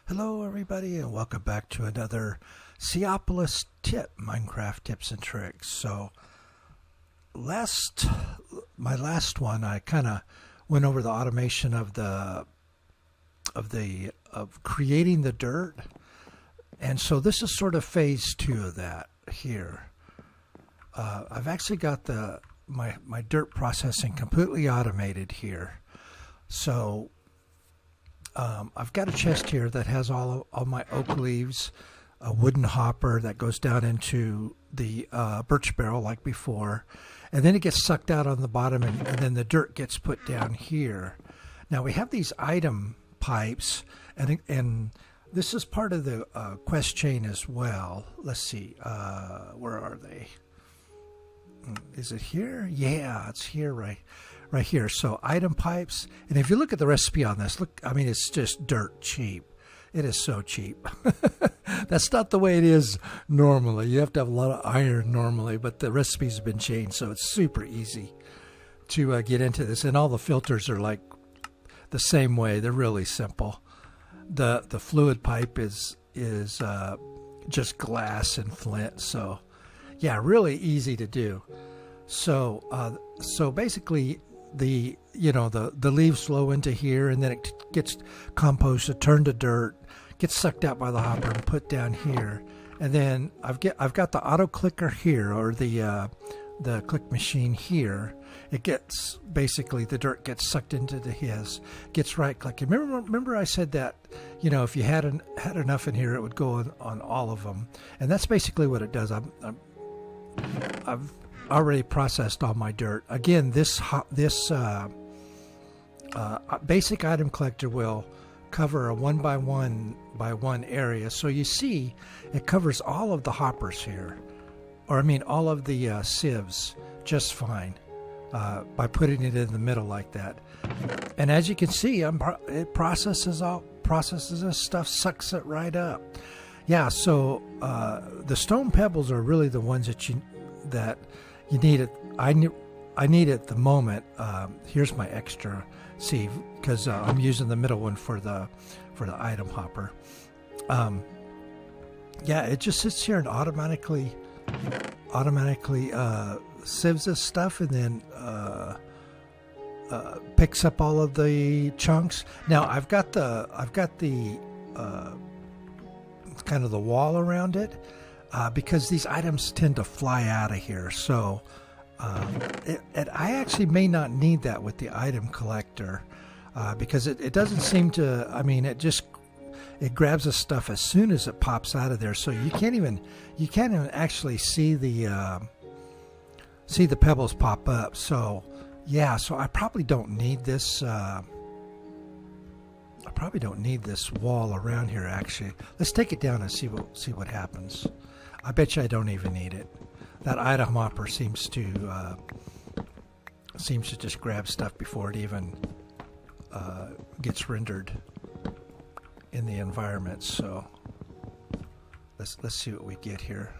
Hello everybody and welcome back to another Seaopolis tip, Minecraft tips and tricks. So my last one I kind of went over the automation of creating the dirt. And so this is sort of phase 2 of that here. I've actually got my dirt processing completely automated here. So I've got a chest here that has all my oak leaves, a wooden hopper that goes down into the birch barrel like before, and then it gets sucked out on the bottom, and then the dirt gets put down here. Now we have these item pipes, and this is part of the quest chain as well. Let's see, where are they? Is it here? Yeah, it's here, right here. So item pipes, and if you look at the recipe on this, look, I mean, it's just dirt cheap. It is so cheap. That's not the way it is normally. You have to have a lot of iron normally, but the recipes have been changed, so it's super easy to get into this. And all the filters are like the same way. They're really simple. The fluid pipe is just glass and flint. So yeah, really easy to do. So basically, the leaves flow into here, and then it gets composted, turned to dirt, gets sucked out by the hopper and put down here. And then I've got the auto clicker here, or the click machine here. It gets, basically the dirt gets sucked into gets right clicking. Remember I said that, if you had enough in here, it would go on all of them, and that's basically what it does. I've already processed all my dirt. Again, this basic item collector will cover a 1 by 1 area. So you see, it covers all of the hoppers here, or I mean all of the sieves just fine by putting it in the middle like that. And as you can see, it processes this stuff, sucks it right up. Yeah, so the stone pebbles are really the ones that you need it. I need at the moment. Here's my extra sieve, because I'm using the middle one for the item hopper. Yeah, it just sits here and automatically sieves this stuff, and then picks up all of the chunks. Now I've got the kind of the wall around it. Because these items tend to fly out of here. So I actually may not need that with the item collector, because it doesn't seem to, I mean, it grabs the stuff as soon as it pops out of there. So you can't even actually see the pebbles pop up. So yeah, so I probably don't need this. I probably don't need this wall around here. Actually, let's take it down and see what happens. I bet you I don't even need it. That item hopper seems to just grab stuff before it even gets rendered in the environment. So let's see what we get here.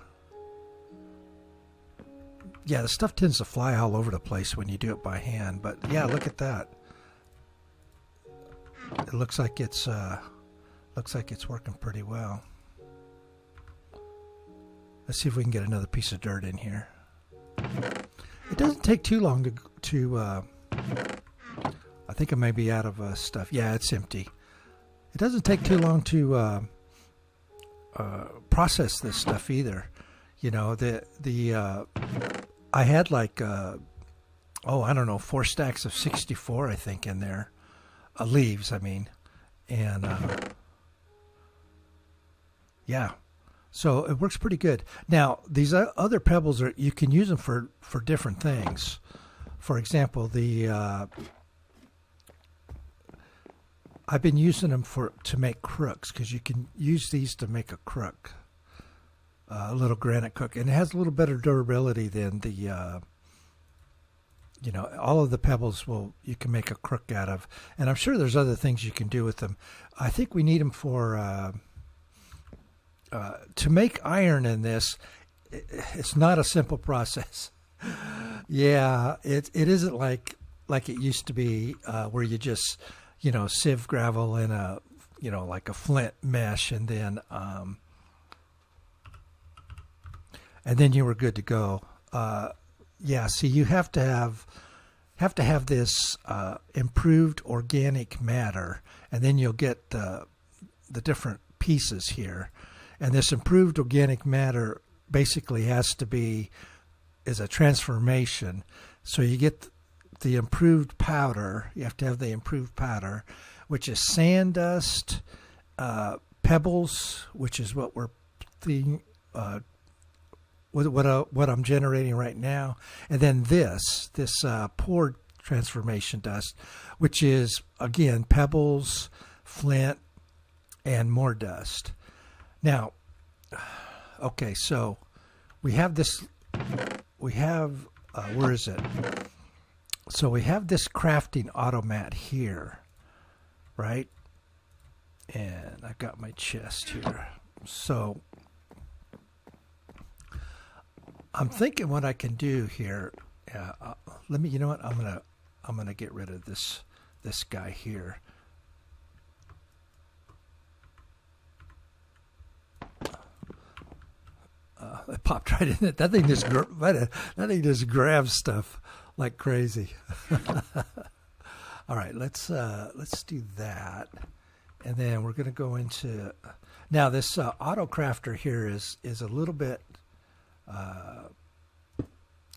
Yeah, the stuff tends to fly all over the place when you do it by hand. But yeah, look at that. It looks like it's working pretty well. Let's see if we can get another piece of dirt in here. It doesn't take too long to I think I may be out of stuff. Yeah, it's empty. It doesn't take too long to process this stuff either. I had like I don't know, 4 stacks of 64, I think, in there. Leaves, I mean. And yeah. So it works pretty good. Now, these other pebbles you can use them for different things. For example, I've been using them to make crooks, because you can use these to make a crook, a little granite crook, and it has a little better durability than all of the pebbles you can make a crook out of. And I'm sure there's other things you can do with them. I think we need them for to make iron in this. It's not a simple process. Yeah, it isn't like it used to be, where you just sieve gravel in a like a flint mesh, and then you were good to go. Yeah, see, you have to have this improved organic matter, and then you'll get the different pieces here. And this improved organic matter basically is a transformation. So you get the improved powder. You have to have the improved powder, which is sand dust, pebbles, which is what we're thinking, what I'm generating right now, and then this poured transformation dust, which is again pebbles, flint, and more dust. Now, okay, so we have this. We have where is it? So we have this crafting automat here, right? And I've got my chest here. So I'm thinking what I can do here. Let me. You know what? I'm gonna get rid of this guy here. It popped right in it. That thing just grabs stuff like crazy. All right, let's do that, and then we're gonna go into now. This auto crafter here is a little bit.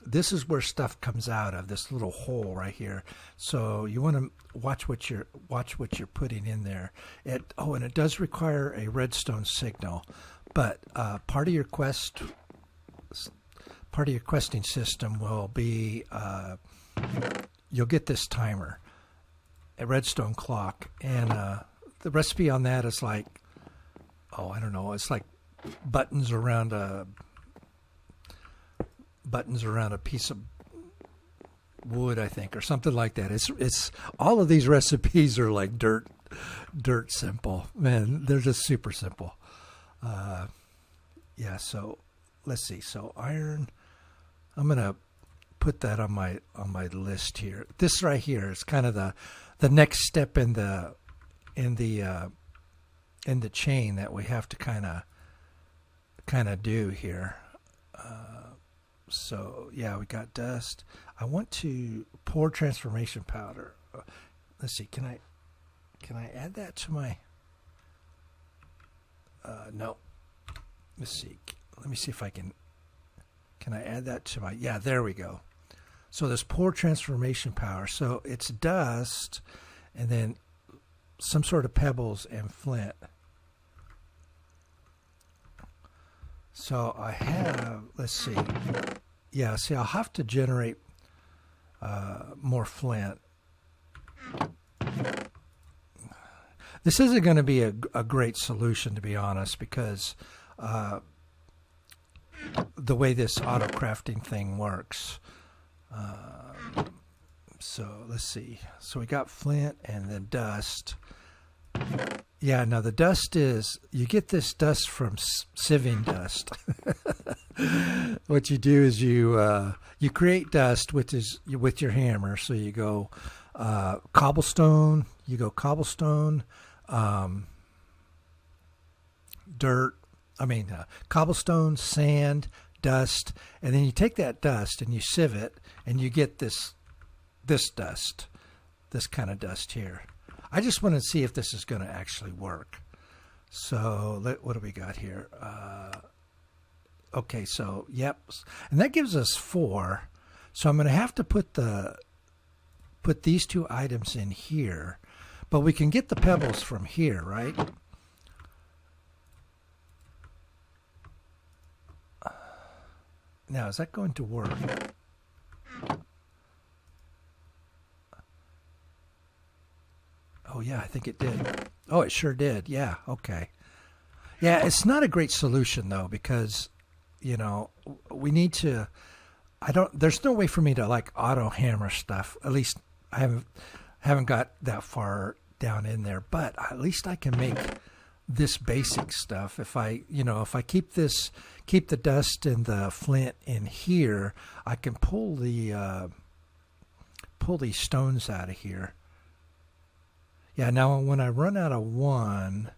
This is where stuff comes out of this little hole right here. So you want to watch what you're putting in there. And it does require a redstone signal, but part of your questing system will be you'll get this timer, a redstone clock, and the recipe on that is like, I don't know, it's like buttons around a piece of wood, I think, or something like that. It's all of these recipes are like dirt simple. Man, they're just super simple. Yeah, so let's see. So iron, I'm gonna put that on my list here. This right here is kind of the next step in the chain that we have to kind of do here. So yeah, we got dust. I want to pour transformation powder. Let's see, can I add that to my? No. Let's see. Let me see if I can. Can I add that to my? Yeah, there we go. So this pour transformation power. So it's dust, and then some sort of pebbles and flint. So I have, let's see. Yeah, see, I'll have to generate more flint. This isn't going to be a great solution, to be honest, because the way this auto crafting thing works. So let's see. So we got flint and then dust. Yeah, now the dust is, you get this dust from sieving dust. What you do is you create dust with your hammer. So you go cobblestone, cobblestone, sand, dust, and then you take that dust and you sieve it, and you get this dust, this kind of dust here. I just want to see if this is going to actually work. So what do we got here? Okay, so yep, and that gives us 4. So I'm going to have to put these 2 items in here, but we can get the pebbles from here, right? Now, is that going to work? Oh, yeah, I think it did. Oh, it sure did. Yeah, okay. Yeah, it's not a great solution, though, because, we need to... There's no way for me to, like, auto-hammer stuff. At least I haven't got that far down in there. But at least I can make this basic stuff. If I keep the dust and the flint in here, I can pull these stones out of here. Yeah, now when I run out of one,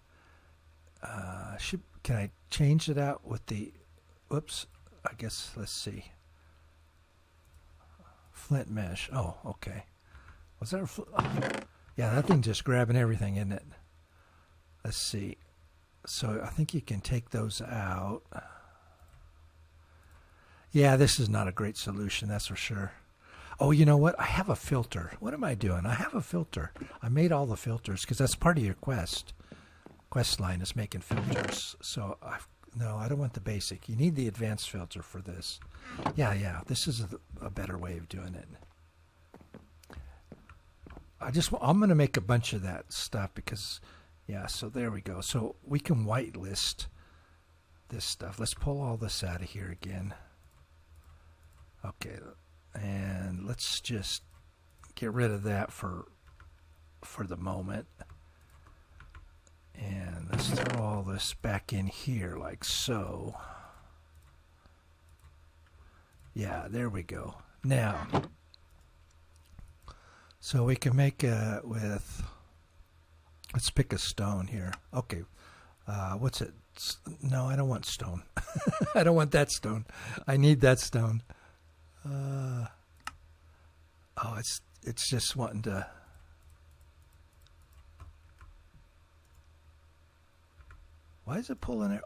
can I change it out with the, whoops, I guess, let's see. Flint mesh. Oh, okay. Was there yeah, that thing just grabbing everything, isn't it? Let's see. So I think you can take those out. Yeah, this is not a great solution, that's for sure. Oh, you know what? I have a filter. What am I doing? I have a filter. I made all the filters because that's part of your quest. Quest line is making filters. So, no, I don't want the basic. You need the advanced filter for this. Yeah, this is a better way of doing it. I'm going to make a bunch of that stuff because, yeah, so there we go. So we can whitelist this stuff. Let's pull all this out of here again. Okay, and let's just get rid of that for the moment. And let's throw all this back in here like so. Yeah, there we go. Now, so we can make with, let's pick a stone here. Okay, what's it? No, I don't want stone. I don't want that stone. I need that stone. Oh, it's just wanting to. Why is it pulling it?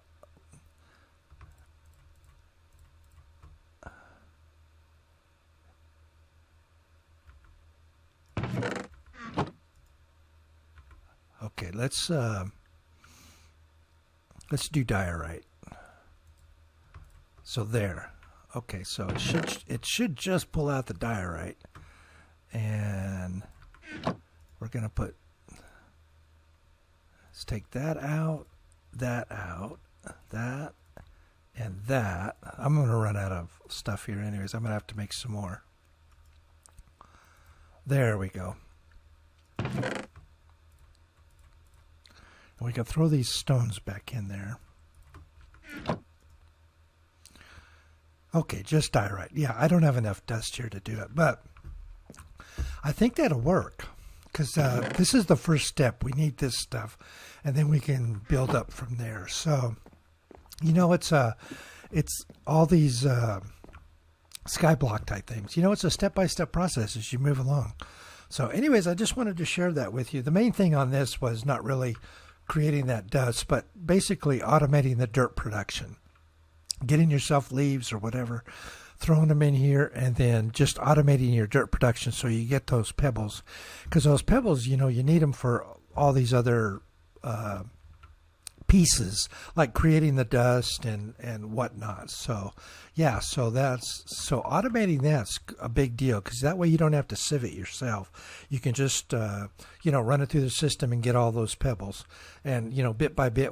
Okay, let's do diorite. So there. Okay, so it should just pull out the diorite, and we're gonna put. Let's take that out, that, and that. I'm gonna run out of stuff here, anyways. I'm gonna have to make some more. There we go. And we can throw these stones back in there. Okay, just diorite. Yeah, I don't have enough dust here to do it, but I think that'll work because this is the first step. We need this stuff, and then we can build up from there. So, you know, it's all these skyblock type things. You know, it's a step-by-step process as you move along. So, anyways, I just wanted to share that with you. The main thing on this was not really creating that dust, but basically automating the dirt production. Getting yourself leaves or whatever, throwing them in here, and then just automating your dirt production so you get those pebbles. Because those pebbles, you know, you need them for all these other pieces, like creating the dust and whatnot. So, yeah, so automating that's a big deal because that way you don't have to sieve it yourself. You can just, you know, run it through the system and get all those pebbles. And, you know, bit by bit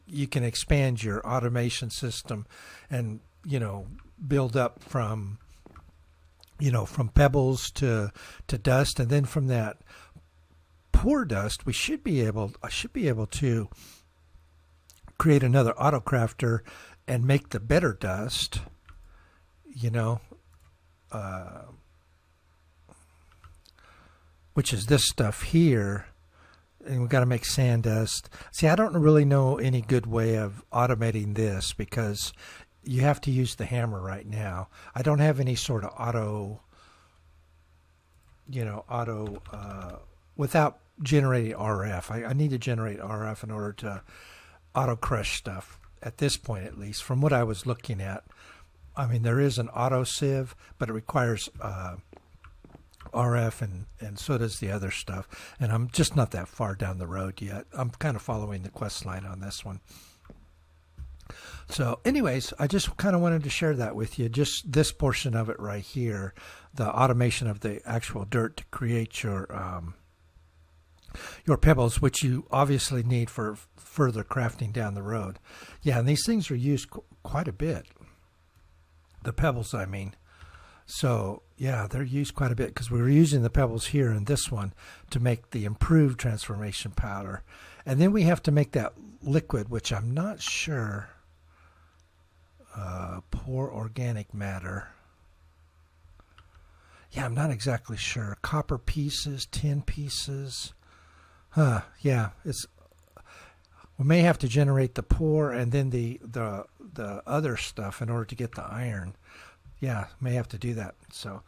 you can expand your automation system and, you know, build up from, you know, from pebbles to dust, and then from that poor dust I should be able to create another autocrafter and make the better dust, you know, which is this stuff here. And we've got to make sand dust. See, I don't really know any good way of automating this because you have to use the hammer right now. I don't have any sort of auto, without generating RF. I need to generate RF in order to auto crush stuff at this point, at least, from what I was looking at. I mean, there is an auto sieve, but it requires RF, and so does the other stuff, and I'm just not that far down the road yet. I'm kind of following the quest line on this one. So anyways, I just kind of wanted to share that with you, just this portion of it right here, the automation of the actual dirt to create your pebbles, which you obviously need for further crafting down the road. Yeah, and these things are used quite a bit, the pebbles I mean. So, yeah, they're used quite a bit because we were using the pebbles here in this one to make the improved transformation powder. And then we have to make that liquid, which I'm not sure. Poor organic matter. Yeah, I'm not exactly sure. Copper pieces, tin pieces. Yeah, it's we may have to generate the pour and then the other stuff in order to get the iron. Yeah, may have to do that. So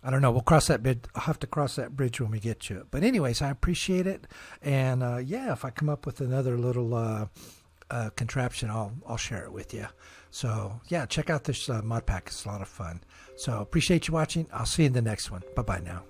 I don't know. We'll cross that bridge. I'll have to cross that bridge when we get to it. But anyways, I appreciate it. And yeah, if I come up with another little contraption, I'll share it with you. So yeah, check out this mod pack. It's a lot of fun. So appreciate you watching. I'll see you in the next one. Bye bye now.